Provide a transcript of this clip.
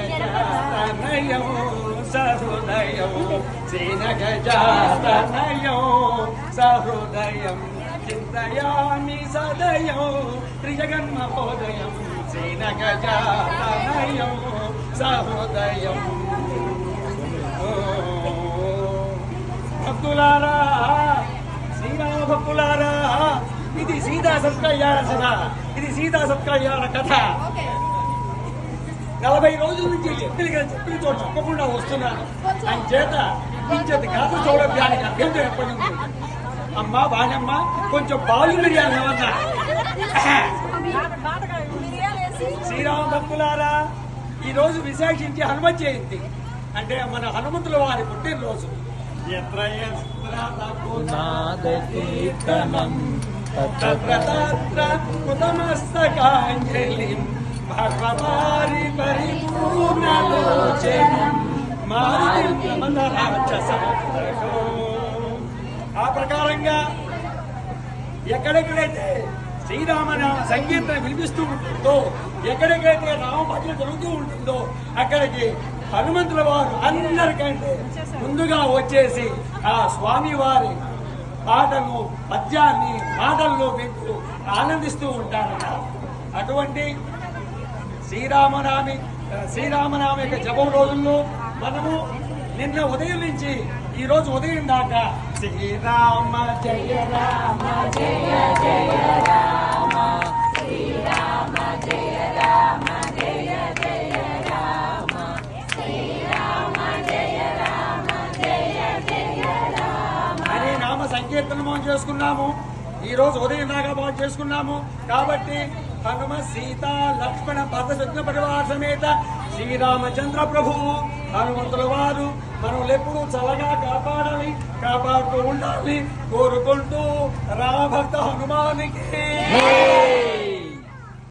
శ్రీనగజాతనయం సహృదయం శ్రీనగజాతనయం సహృదయం చింతయామి సదయం త్రిజగన్మహోదయం శ్రీనగజాతనయం సహృదయం. భక్తులారా, శ్రీరామ భక్తులారా, ఇది సీతా సత్కళ్యాణ సభ, ఇది సీతా సత్కళ్యాణ కథ. 40 రోజుల నుంచి చెప్పిన చోట చెప్పకుండా వస్తున్నాను. ఆయన చేత ఇంచేత కథ సౌలభ్యానికి అభ్యంతరం ఎప్పటి నుంచి. అమ్మా బాణమ్మ, కొంచెం పాలు మిరియాలు ఏమన్నా. శ్రీరామ భక్తులారా, ఈ రోజు విశాఖించి హనుమత్ జయంతి, అంటే మన హనుమంతుల వారి పుట్టినరోజు. కృతమస్తకాంజలిం భగవారి పరిపూర్ణలోచనం ఆ ప్రకారంగా ఎక్కడెక్కడైతే శ్రీరామనామ సంకీర్తన వినిపిస్తూ ఉంటుందో, ఎక్కడెక్కడైతే రామ భజన జరుగుతూ ఉంటుందో అక్కడికి హనుమంతుల వారు అందరికంటే ముందుగా వచ్చేసి ఆ స్వామి వారి పాటను, పద్యాన్ని మాటల్లో వింటూ ఆనందిస్తూ ఉంటారట. అటువంటి శ్రీరామనామ యొక్క జపం రోజుల్లో మనము నిన్న ఉదయం నుంచి ఈ రోజు ఉదయం దాకా శ్రీరామ జయ రామ జయ జయ రామ శ్రీరామ జయ రామ జయ జయ రామ శ్రీరామ జయ రామ జయ జయ రామ అనే నామ సంకీర్తన మనం చేసుకున్నాము. ఈ రోజు ఉదయం దాకా మనం చేసుకున్నాము. కాబట్టి హనుమ సీత లక్ష్మణ భరత శత్రు పరివార సమేత శ్రీరామచంద్ర ప్రభువు హనుమంతుల వారు మనల్ని ఎప్పుడు చల్లగా కాపాడాలి, కాపాడుతూ ఉండాలి కోరుకుంటూ రామభక్త హనుమానికి